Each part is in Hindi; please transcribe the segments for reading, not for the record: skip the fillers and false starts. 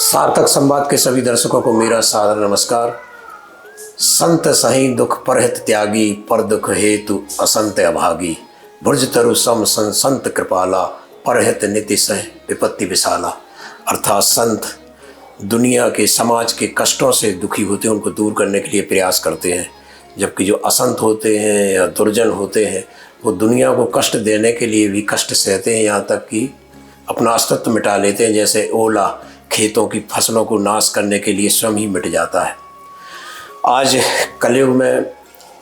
सार्थक संवाद के सभी दर्शकों को मेरा सादर नमस्कार। संत सही दुख परहित त्यागी, पर दुख हेतु असंत अभागी। भुज तरु सम संत कृपाला, परहित निति सह विपत्ति विशाला। अर्थात संत दुनिया के समाज के कष्टों से दुखी होते हैं, उनको दूर करने के लिए प्रयास करते हैं, जबकि जो असंत होते हैं या दुर्जन होते हैं वो दुनिया को कष्ट देने के लिए भी कष्ट सहते हैं, यहाँ तक कि अपना अस्तित्व मिटा लेते हैं। जैसे ओला खेतों की फसलों को नाश करने के लिए स्वयं ही मिट जाता है। आज कलयुग में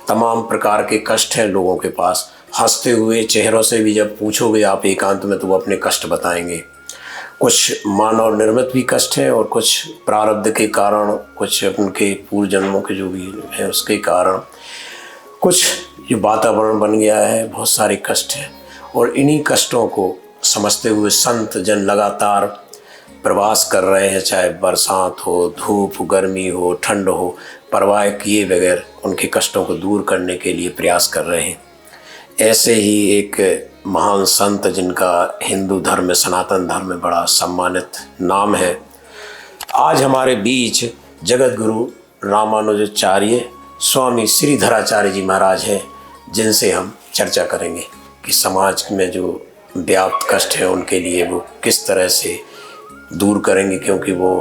तमाम प्रकार के कष्ट हैं लोगों के पास। हंसते हुए चेहरों से भी जब पूछोगे आप एकांत में तो वो अपने कष्ट बताएंगे। कुछ मानव निर्मित भी कष्ट हैं और कुछ प्रारब्ध के कारण, कुछ उनके पूर्व जन्मों के जो भी है उसके कारण, कुछ जो वातावरण बन गया है, बहुत सारे कष्ट हैं। और इन्हीं कष्टों को समझते हुए संत जन लगातार प्रवास कर रहे हैं, चाहे बरसात हो, धूप, गर्मी हो, ठंड हो, परवाह किए बगैर उनके कष्टों को दूर करने के लिए प्रयास कर रहे हैं। ऐसे ही एक महान संत जिनका हिंदू धर्म में, सनातन धर्म में बड़ा सम्मानित नाम है, आज हमारे बीच जगत गुरु रामानुजाचार्य स्वामी श्रीधराचार्य जी महाराज हैं, जिनसे हम चर्चा करेंगे कि समाज में जो व्याप्त कष्ट है उनके लिए वो किस तरह से दूर करेंगे, क्योंकि वो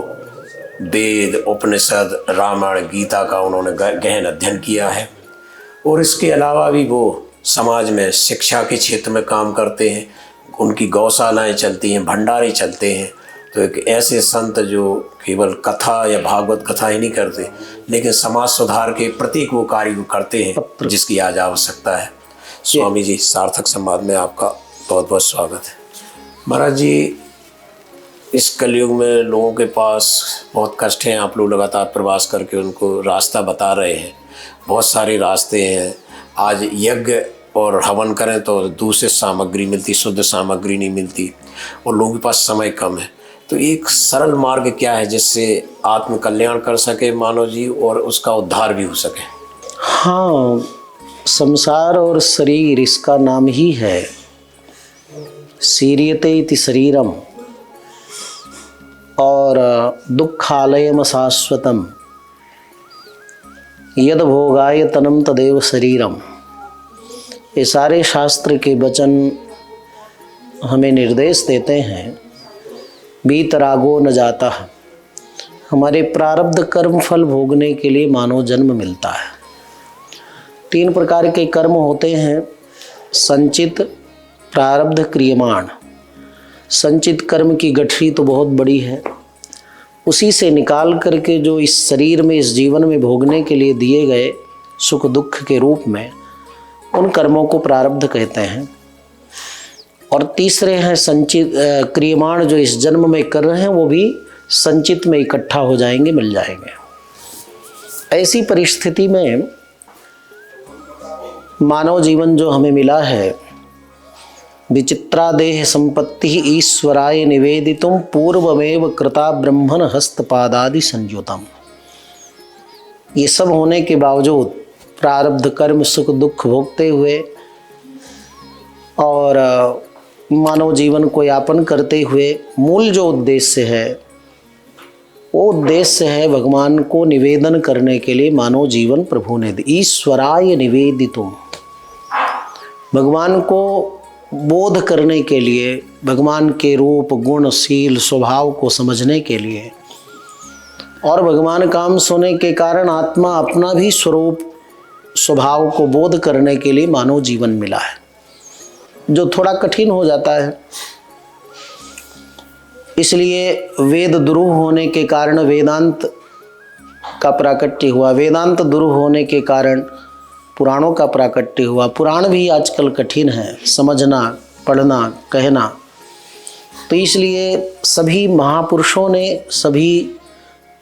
वेद, उपनिषद, रामायण, गीता का उन्होंने गहन अध्ययन किया है। और इसके अलावा भी वो समाज में शिक्षा के क्षेत्र में काम करते हैं। उनकी गौशालाएं चलती हैं, भंडारे चलते हैं। तो एक ऐसे संत जो केवल कथा या भागवत कथा ही नहीं करते, लेकिन समाज सुधार के प्रत्येक वो कार्य को करते हैं जिसकी आज आवश्यकता है। स्वामी जी, सार्थक संवाद में आपका बहुत बहुत स्वागत है। महाराज जी, इस कलयुग में लोगों के पास बहुत कष्ट हैं। आप लोग लगातार प्रवास करके उनको रास्ता बता रहे हैं। बहुत सारे रास्ते हैं। आज यज्ञ और हवन करें तो दूषित सामग्री मिलती, शुद्ध सामग्री नहीं मिलती, और लोगों के पास समय कम है। तो एक सरल मार्ग क्या है जिससे आत्म कल्याण कर सके मानव जी और उसका उद्धार भी हो सके? हाँ, संसार और शरीर इसका नाम ही है। सीरियते इति शरीरम और दुखालयम शाश्वतम, यद भोगाय तनम तदेव शरीरम। ये सारे शास्त्र के वचन हमें निर्देश देते हैं। बीतरागो न जाता। हमारे प्रारब्ध कर्म फल भोगने के लिए मानव जन्म मिलता है। 3 प्रकार के कर्म होते हैं: संचित, प्रारब्ध, क्रियमाण। संचित कर्म की गठरी तो बहुत बड़ी है। उसी से निकाल करके जो इस शरीर में, इस जीवन में भोगने के लिए दिए गए सुख दुख के रूप में, उन कर्मों को प्रारब्ध कहते हैं। और तीसरे हैं संचित, क्रियमाण, जो इस जन्म में कर रहे हैं वो भी संचित में इकट्ठा हो जाएंगे, मिल जाएंगे। ऐसी परिस्थिति में मानव जीवन जो हमें मिला है, विचित्रा देह संपत्ति ईश्वराय निवेदितुम पूर्वमेव कृता ब्रह्मण हस्तपादादि संयुतम। ये सब होने के बावजूद प्रारब्ध कर्म सुख दुख भोगते हुए और मानव जीवन को यापन करते हुए मूल जो उद्देश्य है वो उद्देश्य है भगवान को निवेदन करने के लिए मानव जीवन प्रभु ने दी। ईश्वराय निवेदितुम, भगवान को बोध करने के लिए, भगवान के रूप गुण शील स्वभाव को समझने के लिए, और भगवान काम सुने के कारण आत्मा अपना भी स्वरूप स्वभाव को बोध करने के लिए मानव जीवन मिला है, जो थोड़ा कठिन हो जाता है। इसलिए वेद दुरूह होने के कारण वेदांत का प्राकट्य हुआ, वेदांत दुरूह होने के कारण पुराणों का प्राकट्य हुआ। पुराण भी आजकल कठिन है समझना, पढ़ना, कहना। तो इसलिए सभी महापुरुषों ने, सभी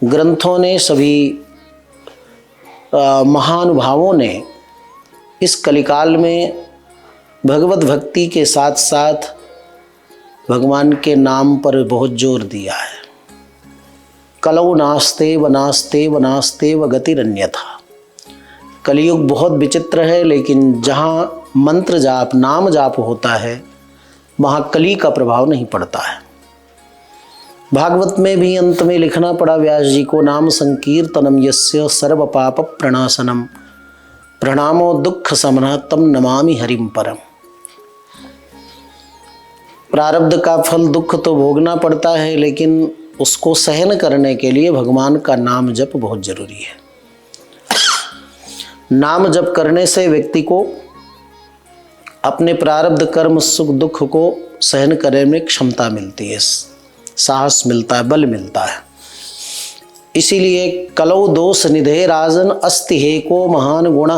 ग्रंथों ने, सभी महानुभावों ने इस कलिकाल में भगवत भक्ति के साथ साथ भगवान के नाम पर बहुत जोर दिया है। कलौ नास्ते व नास्ते व नास्ते व गतिरन्यथा। कलयुग बहुत विचित्र है, लेकिन जहाँ मंत्र जाप, नाम जाप होता है, वहाँ कली का प्रभाव नहीं पड़ता है। भागवत में भी अंत में लिखना पड़ा व्यास जी को, नाम संकीर्तनम यस्य सर्व पाप प्रणाशनम प्रणामो दुख समना तम नमामि हरिम परम। प्रारब्ध का फल दुख तो भोगना पड़ता है, लेकिन उसको सहन करने के लिए भगवान का नाम जप बहुत जरूरी है। नाम जप करने से व्यक्ति को अपने प्रारब्ध कर्म सुख दुख को सहन करने में क्षमता मिलती है, साहस मिलता है, बल मिलता है। इसीलिए कलौ दोष निधे राजन अस्ति हे को महान गुण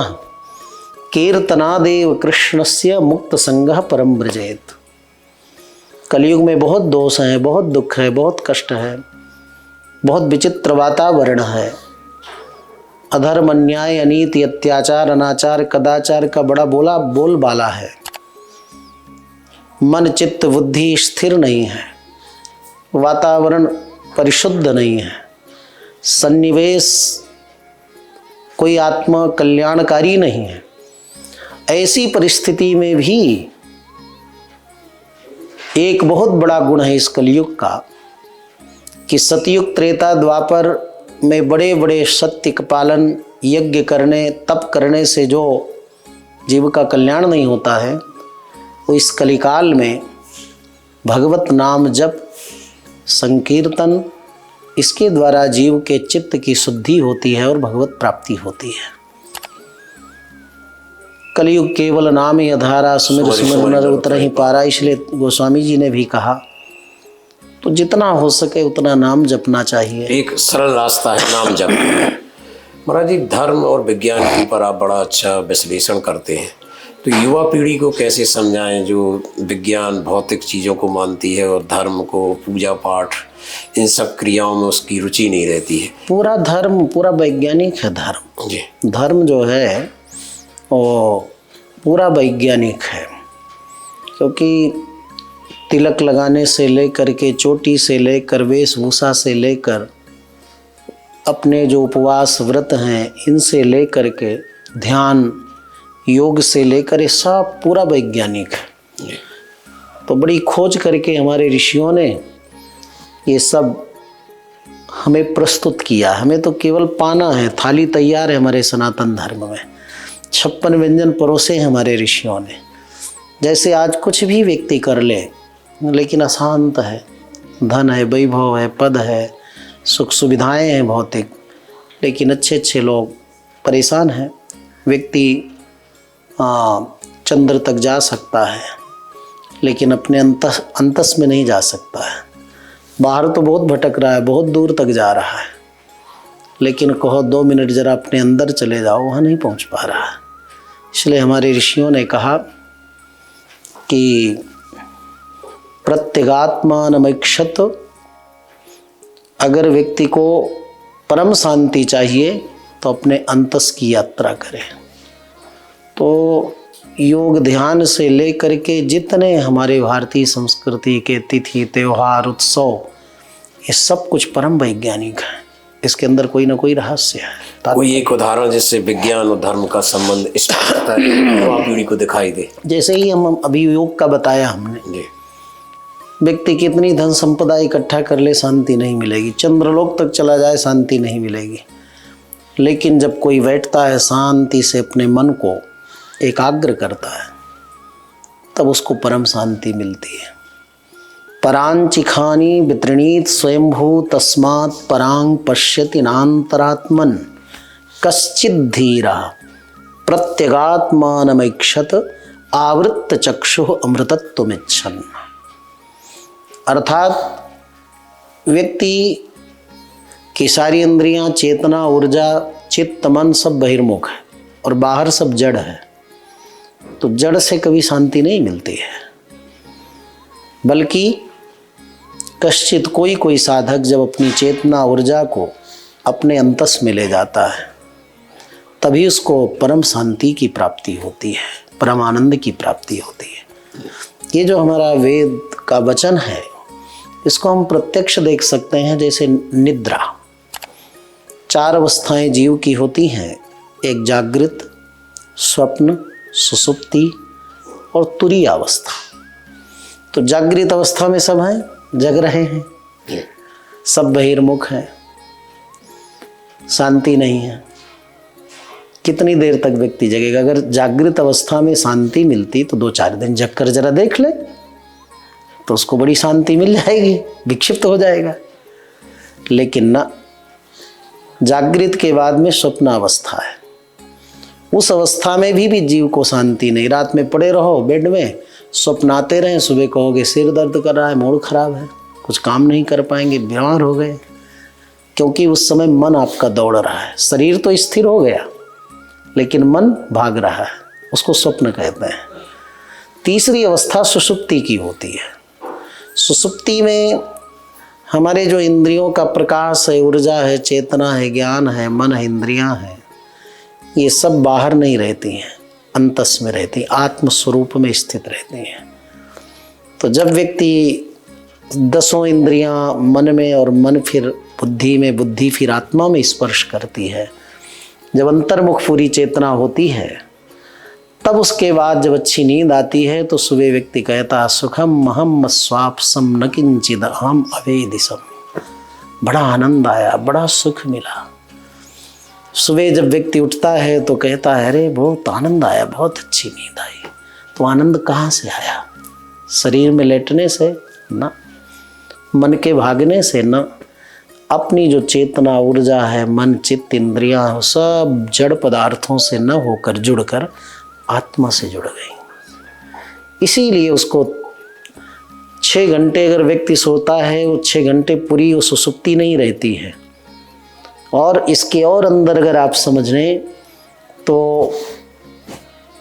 कीर्तनादेव कृष्णस्य मुक्त संगः परम ब्रजेत। कलयुग में बहुत दोष हैं, बहुत दुख है, बहुत कष्ट है, बहुत विचित्र वातावरण है। अधर्म अन्याय अनीति अत्याचार अनाचार कदाचार का बड़ा बोलबाला है। मन चित्त बुद्धि स्थिर नहीं है, वातावरण परिशुद्ध नहीं है, सन्निवेश कोई आत्मा कल्याणकारी नहीं है। ऐसी परिस्थिति में भी एक बहुत बड़ा गुण है इस कलयुग का कि सतयुग त्रेता द्वापर में बड़े बड़े सत्य का पालन यज्ञ करने तप करने से जो जीव का कल्याण नहीं होता है, वो इस कलिकाल में भगवत नाम जप संकीर्तन इसके द्वारा जीव के चित्त की शुद्धि होती है और भगवत प्राप्ति होती है। कलयुग केवल नाम ही आधारा सुमिर सुमिर नर उतर ही पारा। इसलिए गोस्वामी जी ने भी कहा तो जितना हो सके उतना नाम जपना चाहिए। एक सरल रास्ता है नाम जप। महाराज जी, धर्म और विज्ञान के ऊपर आप बड़ा अच्छा विश्लेषण करते हैं, तो युवा पीढ़ी को कैसे समझाएं जो विज्ञान भौतिक चीज़ों को मानती है और धर्म को पूजा पाठ इन सब क्रियाओं में उसकी रुचि नहीं रहती है। पूरा धर्म पूरा वैज्ञानिक है। धर्म जी, धर्म जो है वो पूरा वैज्ञानिक है, क्योंकि तिलक लगाने से लेकर के चोटी से लेकर वेशभूषा से लेकर अपने जो उपवास व्रत हैं इनसे लेकर के ध्यान योग से लेकर ये सब पूरा वैज्ञानिक है। तो बड़ी खोज करके हमारे ऋषियों ने ये सब हमें प्रस्तुत किया। हमें तो केवल पाना है, थाली तैयार है। हमारे सनातन धर्म में 56 व्यंजन परोसे हैं हमारे ऋषियों ने। जैसे आज कुछ भी व्यक्ति कर ले लेकिन अशांत है, धन है, वैभव है, पद है, सुख सुविधाएं हैं भौतिक, लेकिन अच्छे अच्छे लोग परेशान हैं। व्यक्ति चंद्र तक जा सकता है लेकिन अपने अंतस में नहीं जा सकता है। बाहर तो बहुत भटक रहा है, बहुत दूर तक जा रहा है, लेकिन कहो 2 मिनट ज़रा अपने अंदर चले जाओ, वहाँ नहीं पहुँच पा रहा है। इसलिए हमारे ऋषियों ने कहा कि प्रत्यगात्मानमैक्षत, अगर व्यक्ति को परम शांति चाहिए तो अपने अंतस की यात्रा करें। तो योग ध्यान से लेकर के जितने हमारे भारतीय संस्कृति के तिथि त्यौहार उत्सव ये सब कुछ परम वैज्ञानिक है। इसके अंदर कोई ना कोई रहस्य है। कोई एक उदाहरण जिससे विज्ञान और धर्म का संबंध स्पष्टता युवा पीढ़ी को दिखाई दे। जैसे ही हम अभी योग का बताया हमने जी, व्यक्ति कितनी धन संपदा इकट्ठा कर ले शांति नहीं मिलेगी, चंद्रलोक तक चला जाए शांति नहीं मिलेगी। लेकिन जब कोई बैठता है शांति से अपने मन को एकाग्र करता है तब उसको परम शांति मिलती है। परांचिखानी वितृणीत स्वयंभू तस्मात् परांग पश्यति नान्तरात्मन कश्चित् धीरा प्रत्यगात्मानमैक्षत आवृत्त चक्षुः अमृतत्वमिच्छन्। अर्थात व्यक्ति की सारी इंद्रियां, चेतना, ऊर्जा, चित्त, मन सब बहिर्मुख है और बाहर सब जड़ है। तो जड़ से कभी शांति नहीं मिलती है, बल्कि कश्चित कोई साधक जब अपनी चेतना ऊर्जा को अपने अंतस में ले जाता है तभी उसको परम शांति की प्राप्ति होती है, परम आनंद की प्राप्ति होती है। ये जो हमारा वेद का वचन है इसको हम प्रत्यक्ष देख सकते हैं। जैसे निद्रा, 4 अवस्थाएं जीव की होती हैं, एक जागृत, स्वप्न, सुसुप्ति और तुरीय अवस्था। तो जागृत अवस्था में सब हैं, जग रहे हैं, सब बहिर्मुख हैं, शांति नहीं है। कितनी देर तक व्यक्ति जगेगा? अगर जागृत अवस्था में शांति मिलती तो 2-4 दिन जग कर जरा देख ले, तो उसको बड़ी शांति मिल जाएगी, विक्षिप्त हो जाएगा। लेकिन ना, जागृत के बाद में स्वप्न अवस्था है। उस अवस्था में भी जीव को शांति नहीं। रात में पड़े रहो बेड में, स्वप्न आते रहे, सुबह कहोगे सिर दर्द कर रहा है, मूड खराब है, कुछ काम नहीं कर पाएंगे, बीमार हो गए, क्योंकि उस समय मन आपका दौड़ रहा है। शरीर तो स्थिर हो गया लेकिन मन भाग रहा है, उसको स्वप्न कहते हैं। तीसरी अवस्था सुषुप्ति की होती है। सुषुप्ति में हमारे जो इंद्रियों का प्रकाश है, ऊर्जा है, चेतना है, ज्ञान है, मन है, इंद्रियां हैं, ये सब बाहर नहीं रहती हैं, अंतस में रहती, आत्म स्वरूप में स्थित रहती हैं। तो जब व्यक्ति 10 इंद्रियां मन में और मन फिर बुद्धि में, बुद्धि फिर आत्मा में स्पर्श करती है, जब अंतर्मुख पूरी चेतना होती है, तब उसके बाद जब अच्छी नींद आती है तो सुबह व्यक्ति कहता सुखम अहम स्वापसम न किंचिद अहम अवेदिसम। बड़ा आनंद आया, बड़ा सुख मिला। सुबह जब व्यक्ति उठता है तो कहता है अरे बहुत आनंद आया, बहुत अच्छी नींद आई। तो आनंद कहाँ से आया? शरीर में लेटने से ना, मन के भागने से ना, अपनी जो चेतना ऊर्जा है, मन चित्त इंद्रियां, सब जड़ पदार्थों से न होकर जुड़कर आत्मा से जुड़ गई। इसीलिए उसको 6 घंटे अगर व्यक्ति सोता है, वो 6 घंटे पूरी वो सुसुप्ति नहीं रहती है। और इसके और अंदर अगर आप समझ लें तो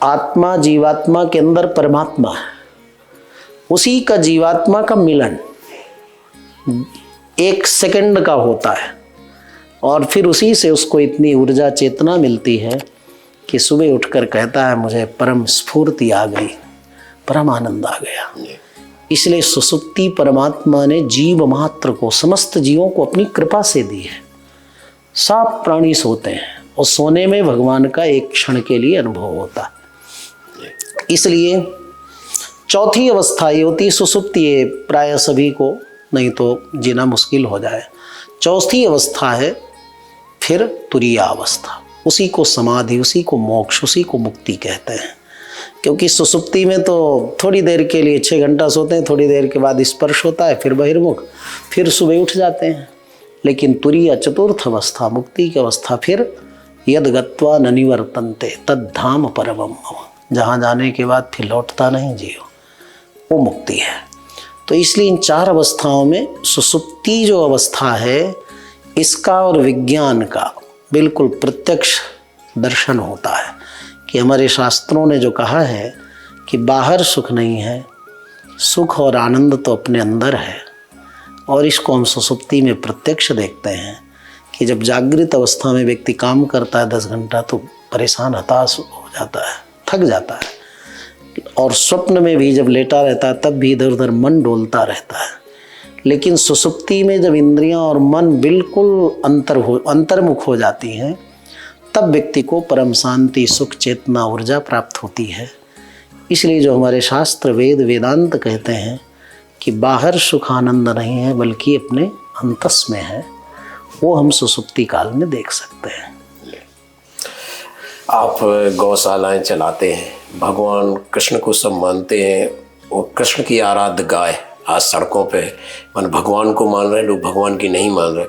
आत्मा जीवात्मा के अंदर परमात्मा है, उसी का जीवात्मा का मिलन 1 सेकंड का होता है, और फिर उसी से उसको इतनी ऊर्जा चेतना मिलती है कि सुबह उठकर कहता है मुझे परम स्फूर्ति आ गई, परम आनंद आ गया। इसलिए सुसुप्ति परमात्मा ने जीव मात्र को, समस्त जीवों को अपनी कृपा से दी है। सब प्राणी सोते हैं और सोने में भगवान का एक क्षण के लिए अनुभव होता है। इसलिए चौथी अवस्था ये होती है सुसुप्ति, ये प्राय सभी को नहीं तो जीना मुश्किल हो जाए। चौथी अवस्था है फिर तुरीय अवस्था, उसी को समाधि, उसी को मोक्ष, उसी को मुक्ति कहते हैं। क्योंकि सुसुप्ति में तो थोड़ी देर के लिए 6 घंटा सोते हैं, थोड़ी देर के बाद स्पर्श होता है, फिर बहिर्मुख, फिर सुबह उठ जाते हैं। लेकिन तुरीय चतुर्थ अवस्था, मुक्ति की अवस्था, फिर यद गत्वा न निवर्तन्ते तद धाम परमम मम, जहाँ जाने के बाद फिर लौटता नहीं जीव, वो मुक्ति है। तो इसलिए इन 4 अवस्थाओं में सुसुप्ति जो अवस्था है, इसका और विज्ञान का बिल्कुल प्रत्यक्ष दर्शन होता है कि हमारे शास्त्रों ने जो कहा है कि बाहर सुख नहीं है, सुख और आनंद तो अपने अंदर है। और इसको हम सुसुप्ति में प्रत्यक्ष देखते हैं कि जब जागृत अवस्था में व्यक्ति काम करता है 10 घंटा तो परेशान, हताश हो जाता है, थक जाता है। और स्वप्न में भी जब लेटा रहता है तब भी इधर उधर मन डोलता रहता है। लेकिन सुसुप्ति में जब इंद्रियां और मन बिल्कुल अंतर्मुख हो जाती हैं, तब व्यक्ति को परम शांति, सुख, चेतना, ऊर्जा प्राप्त होती है। इसलिए जो हमारे शास्त्र वेद वेदांत कहते हैं कि बाहर सुख आनंद नहीं है बल्कि अपने अंतस में है, वो हम सुसुप्ति काल में देख सकते हैं। आप गौशालाएं चलाते हैं, भगवान कृष्ण को सब मानते हैं, वो कृष्ण की आराध्य गाय आज सड़कों पे मन भगवान को मान रहे, लोग भगवान की नहीं मान रहे।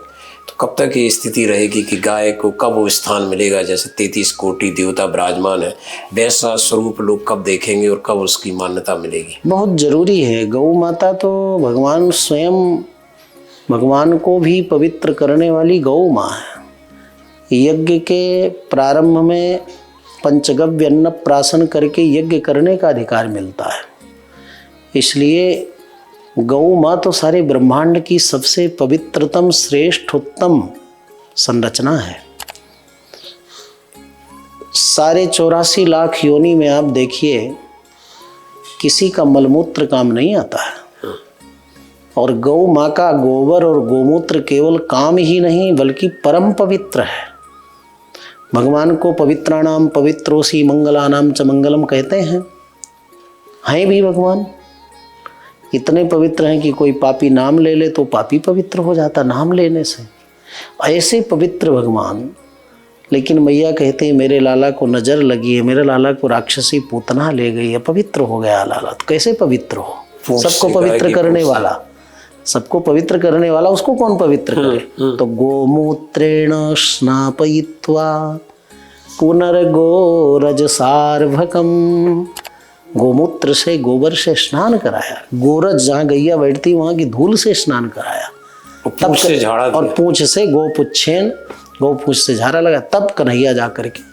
तो कब तक ये स्थिति रहेगी कि गाय को कब वो स्थान मिलेगा? जैसे 33 कोटि देवता विराजमान है, वैसा स्वरूप लोग कब देखेंगे और कब उसकी मान्यता मिलेगी? बहुत जरूरी है। गौ माता तो भगवान स्वयं, भगवान को भी पवित्र करने वाली गौ माँ है। यज्ञ के प्रारंभ में पंचगव्य अन्न प्राशन करके यज्ञ करने का अधिकार मिलता है। इसलिए गौ माँ तो सारे ब्रह्मांड की सबसे पवित्रतम, श्रेष्ठ, उत्तम संरचना है। सारे 84 लाख योनि में आप देखिए किसी का मलमूत्र काम नहीं आता है। और गौ माँ का गोबर और गोमूत्र केवल काम ही नहीं बल्कि परम पवित्र है। भगवान को पवित्राणाम पवित्रोसी मंगलानाम च मंगलम कहते हैं भी भगवान। इतने पवित्र हैं कि कोई पापी नाम ले ले तो पापी पवित्र हो जाता नाम लेने से। ऐसे पवित्र भगवान, लेकिन मैया कहते हैं मेरे लाला को नज़र लगी है, मेरे लाला को राक्षसी पूतना ले गई है, पवित्र हो गया लाला। तो कैसे पवित्र हो? सबको पवित्र करने वाला, सबको पवित्र करने वाला, उसको कौन पवित्र करे? तो गोमूत्रेण स्नापयित्वा पुनर्गोरज सार्वकम, गोमूत्र से, गोबर से स्नान कराया, गोरज जहाँ गैया बैठती वहाँ की धूल से स्नान कराया, पूंछ से झाड़ा और पूंछ से गौ से झाड़ा लगा, तब कन्हैया जा करके।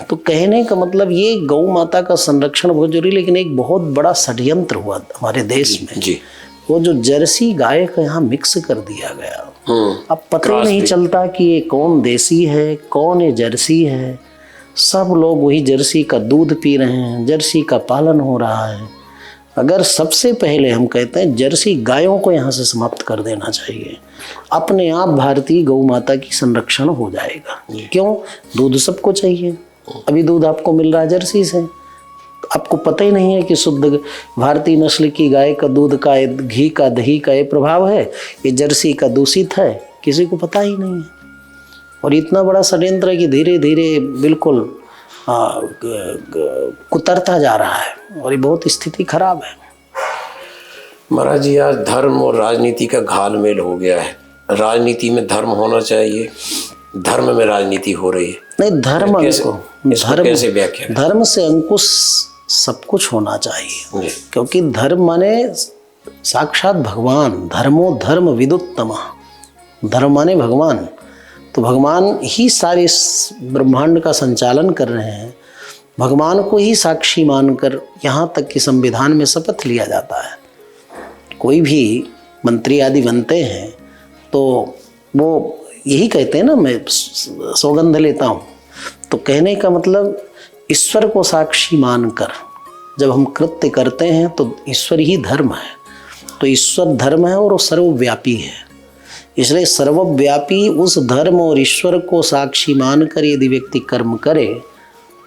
तो कहने का मतलब ये गौ माता का संरक्षण बहुत जरूरी, लेकिन एक बहुत बड़ा षड्यंत्र हुआ हमारे देश में जी। वो जो जर्सी गाय का यहाँ मिक्स कर दिया गया, अब पता ही नहीं चलता कि ये कौन देसी है कौन ये जर्सी है। सब लोग वही जर्सी का दूध पी रहे हैं, जर्सी का पालन हो रहा है। अगर सबसे पहले हम कहते हैं जर्सी गायों को यहाँ से समाप्त कर देना चाहिए, अपने आप भारतीय गौ माता की संरक्षण हो जाएगा। क्यों? दूध सबको चाहिए। अभी दूध आपको मिल रहा है जर्सी से, आपको पता ही नहीं है कि शुद्ध भारतीय नस्ल की गाय का दूध का, घी का, दही का ये प्रभाव है, ये जर्सी का दूषित है, किसी को पता ही नहीं है। और इतना बड़ा षड्यंत्र है कि धीरे धीरे बिल्कुल कुतरता जा रहा है और ये बहुत स्थिति खराब है। महाराज जी, आज धर्म और राजनीति का घालमेल हो गया है। राजनीति में धर्म होना चाहिए, धर्म में राजनीति हो रही है। नहीं, धर्म कैसे व्याख्या? धर्म से अंकुश सब कुछ होना चाहिए, क्योंकि धर्म माने साक्षात भगवान। धर्मो धर्म विदुत्तम, धर्म माने भगवान। तो भगवान ही सारे ब्रह्मांड का संचालन कर रहे हैं, भगवान को ही साक्षी मानकर यहाँ तक कि संविधान में शपथ लिया जाता है। कोई भी मंत्री आदि बनते हैं तो वो यही कहते हैं ना, मैं सौगंध लेता हूँ। तो कहने का मतलब ईश्वर को साक्षी मानकर जब हम कृत्य करते हैं तो ईश्वर ही धर्म है। तो ईश्वर धर्म है और वो सर्वव्यापी है, इसलिए सर्वव्यापी उस धर्म और ईश्वर को साक्षी मानकर यदि व्यक्ति कर्म करे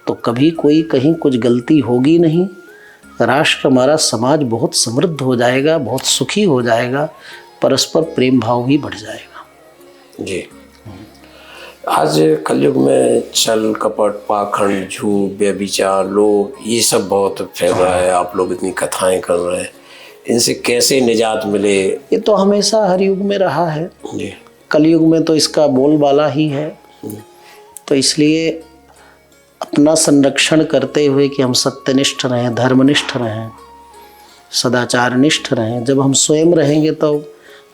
तो कभी कोई कहीं कुछ गलती होगी नहीं। राष्ट्र, हमारा समाज बहुत समृद्ध हो जाएगा, बहुत सुखी हो जाएगा, परस्पर प्रेम भाव भी बढ़ जाएगा जी। आज कलयुग में छल कपट, पाखंड, झूठ, व्यभिचार, लोभ, ये सब बहुत फैल रहा है। आप लोग इतनी कथाएं कर रहे हैं, इनसे कैसे निजात मिले? ये तो हमेशा हर युग में रहा है जी। कलयुग में तो इसका बोलबाला ही है। तो इसलिए अपना संरक्षण करते हुए कि हम सत्यनिष्ठ रहें, धर्मनिष्ठ रहें, सदाचारनिष्ठ रहें। जब हम स्वयं रहेंगे तो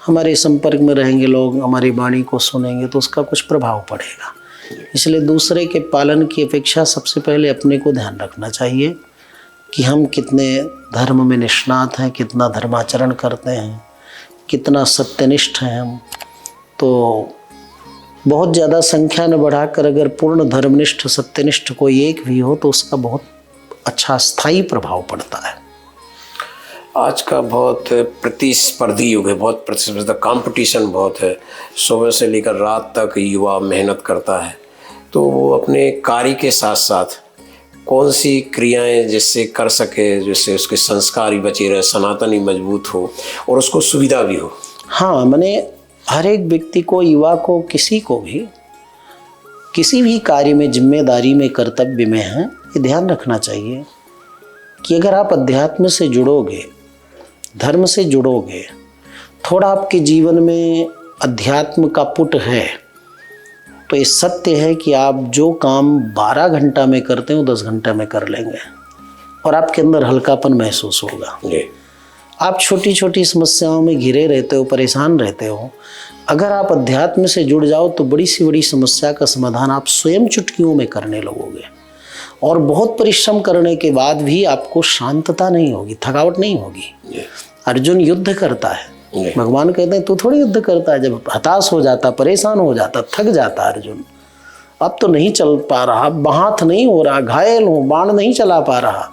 हमारे संपर्क में रहेंगे लोग, हमारी वाणी को सुनेंगे तो उसका कुछ प्रभाव पड़ेगा। इसलिए दूसरे के पालन की अपेक्षा सबसे पहले अपने को ध्यान रखना चाहिए कि हम कितने धर्म में निष्णात हैं, कितना धर्माचरण करते हैं, कितना सत्यनिष्ठ हैं हम। तो बहुत ज़्यादा संख्या न बढ़ाकर अगर पूर्ण धर्मनिष्ठ सत्यनिष्ठ कोई एक भी हो तो उसका बहुत अच्छा स्थायी प्रभाव पड़ता है। आज का बहुत प्रतिस्पर्धी युग है, बहुत प्रतिस्पर्धा, कंपटीशन बहुत है। सुबह से लेकर रात तक युवा मेहनत करता है, तो वो अपने कार्य के साथ साथ कौन सी क्रियाएं जिससे कर सके, जिससे उसके संस्कार ही बचे रहे, सनातन ही मजबूत हो और उसको सुविधा भी हो। हाँ, मैंने हर एक व्यक्ति को, युवा को, किसी को भी किसी भी कार्य में, जिम्मेदारी में, कर्तव्य में है, ये ध्यान रखना चाहिए कि अगर आप अध्यात्म से जुड़ोगे, धर्म से जुड़ोगे, थोड़ा आपके जीवन में अध्यात्म का पुट है, तो ये सत्य है कि आप जो काम 12 घंटा में करते हो 10 घंटा में कर लेंगे और आपके अंदर हल्कापन महसूस होगा। आप छोटी छोटी समस्याओं में घिरे रहते हो, परेशान रहते हो। अगर आप अध्यात्म से जुड़ जाओ तो बड़ी सी बड़ी समस्या का समाधान आप स्वयं चुटकियों में करने लगोगे। और बहुत परिश्रम करने के बाद भी आपको शांतता नहीं होगी, थकावट नहीं होगी। अर्जुन युद्ध करता है, भगवान कहते हैं तू थोड़ी युद्ध करता है। जब हताश हो जाता, परेशान हो जाता, थक जाता अर्जुन, अब तो नहीं चल पा रहा, हाथ नहीं हो रहा, घायल हूँ, बाण नहीं चला पा रहा,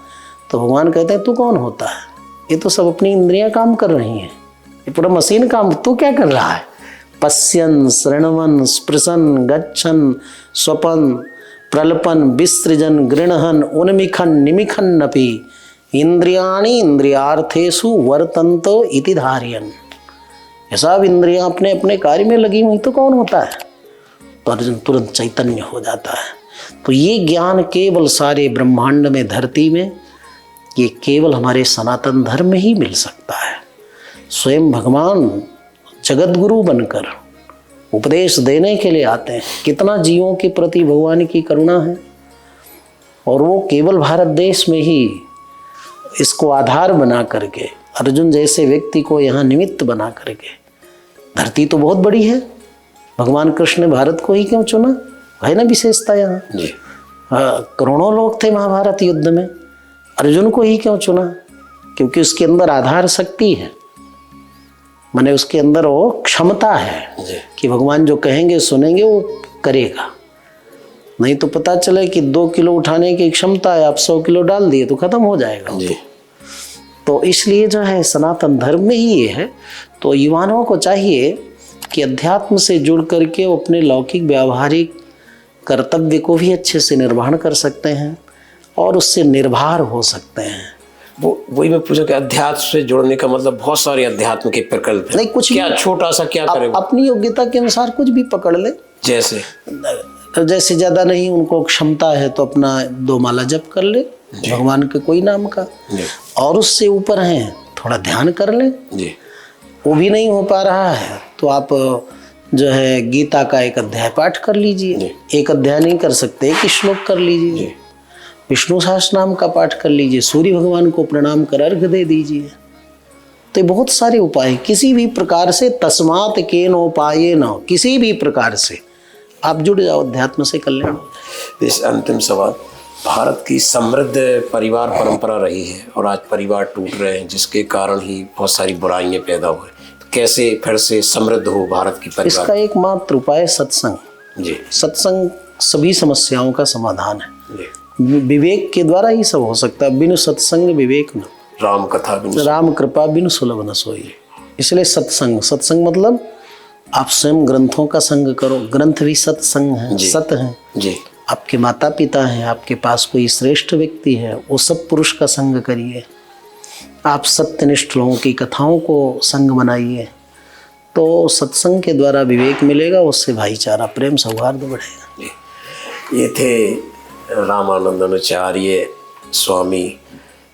तो भगवान कहते हैं तू कौन होता है? ये तो सब अपनी इंद्रियां काम कर रही हैं, ये पूरा मशीन काम, तू क्या कर रहा है? पश्यन शृण्वन स्पृशन गच्छन स्वपन प्रलपन विसृजन गृणहन उन्मिखन निमिखन नपि इंद्रियाणि इंद्रियार्थेषु वर्तन्त इति धारयन्। ये सब इंद्रियां अपने अपने कार्य में लगी हुई तो कौन होता है? तो अर्जुन तुरंत चैतन्य हो जाता है। तो ये ज्ञान केवल सारे ब्रह्मांड में, धरती में, ये केवल हमारे सनातन धर्म में ही मिल सकता है। स्वयं भगवान जगत गुरु बनकर उपदेश देने के लिए आते हैं। कितना जीवों के प्रति भगवान की करुणा है, और वो केवल भारत देश में ही इसको आधार बना करके, अर्जुन जैसे व्यक्ति को यहाँ निमित्त बना करके, धरती तो बहुत बड़ी है, भगवान कृष्ण ने भारत को ही क्यों चुना? है ना विशेषता यहाँ। करोड़ों लोग थे महाभारत युद्ध में, अर्जुन को ही क्यों चुना? क्योंकि उसके अंदर आधार शक्ति है, माने उसके अंदर वो क्षमता है कि भगवान जो कहेंगे सुनेंगे वो करेगा। नहीं तो पता चले कि 2 किलो उठाने की क्षमता है, आप 100 किलो डाल दिए तो खत्म हो जाएगा। तो इसलिए जो है सनातन धर्म में ही ये है। तो युवाओं को चाहिए कि अध्यात्म से जुड़ करके वो अपने लौकिक व्यावहारिक कर्तव्य को भी अच्छे से निर्वहन कर सकते हैं और उससे निर्भर हो सकते हैं। वही मैं पूछा कि अध्यात्म से जुड़ने का मतलब बहुत सारे अध्यात्म के प्रकल्प हैं। नहीं, कुछ क्या छोटा सा क्या करें? अपनी योग्यता के अनुसार कुछ भी पकड़ ले। जैसे ज्यादा नहीं उनको क्षमता है तो अपना 2 माला जप कर ले भगवान के कोई नाम का, और उससे ऊपर हैं थोड़ा ध्यान कर ले। वो भी नहीं हो पा रहा है तो आप जो है गीता का 1 अध्याय पाठ कर लीजिए। 1 अध्याय नहीं कर सकते, 1 श्लोक कर लीजिए। विष्णु सहस्त्र नाम का पाठ कर लीजिए। सूर्य भगवान को प्रणाम कर अर्घ दे दीजिए। तो बहुत सारे उपाय, किसी भी प्रकार से, तस्मात् केनोपायेन, किसी भी प्रकार से आप जुड़ जाओ अध्यात्म से, कल्याण। इस अंतिम सवाल, भारत की समृद्ध परिवार परंपरा रही है और आज परिवार टूट रहे हैं, जिसके कारण ही बहुत सारी बुराइयां पैदा हुई। तो कैसे फिर से समृद्ध हो भारत की परिवार? इसका एकमात्र उपाय सत्संग। सत्संग सभी समस्याओं का समाधान है। विवेक के द्वारा ही सब हो सकता है। बिनु सत्संग विवेक न, राम कथा बिनु, राम कृपा बिनु सुलभ न सोई। इसलिए सत्संग मतलब आप स्वयं ग्रंथों का संग करो। ग्रंथ भी सत्संग है, सत है। आपके माता पिता हैं, आपके पास कोई श्रेष्ठ व्यक्ति है, वो सब पुरुष का संग करिए। आप सत्यनिष्ठ लोगों की कथाओं को संग बनाइए, तो सत्संग के द्वारा विवेक मिलेगा, उससे भाईचारा, प्रेम, सौहार्द बढ़ेगा। ये थे रामानंदाचार्य स्वामी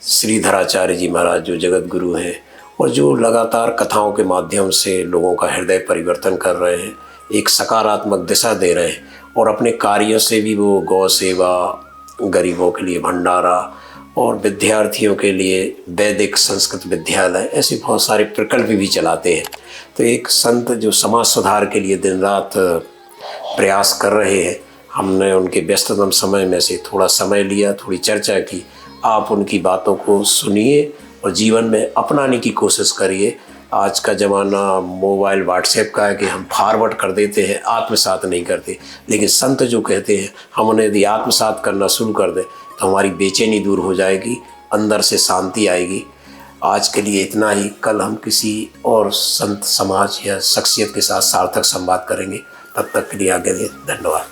श्रीधराचार्य जी महाराज, जो जगत गुरु हैं और जो लगातार कथाओं के माध्यम से लोगों का हृदय परिवर्तन कर रहे हैं, एक सकारात्मक दिशा दे रहे हैं। और अपने कार्यों से भी वो गौ सेवा, गरीबों के लिए भंडारा और विद्यार्थियों के लिए वैदिक संस्कृत विद्यालय, ऐसे बहुत सारे प्रकल्प भी चलाते हैं। तो एक संत जो समाज सुधार के लिए दिन रात प्रयास कर रहे हैं, हमने उनके व्यस्ततम समय में से थोड़ा समय लिया, थोड़ी चर्चा की। आप उनकी बातों को सुनिए और जीवन में अपनाने की कोशिश करिए। आज का ज़माना मोबाइल व्हाट्सएप का है कि हम फॉरवर्ड कर देते हैं, आत्मसात नहीं करते। लेकिन संत जो कहते हैं, हम उन्हें यदि आत्मसात करना शुरू कर दें तो हमारी बेचैनी दूर हो जाएगी, अंदर से शांति आएगी। आज के लिए इतना ही। कल हम किसी और संत समाज या शख्सियत के साथ सार्थक संवाद करेंगे। तब तक के लिए आगे धन्यवाद।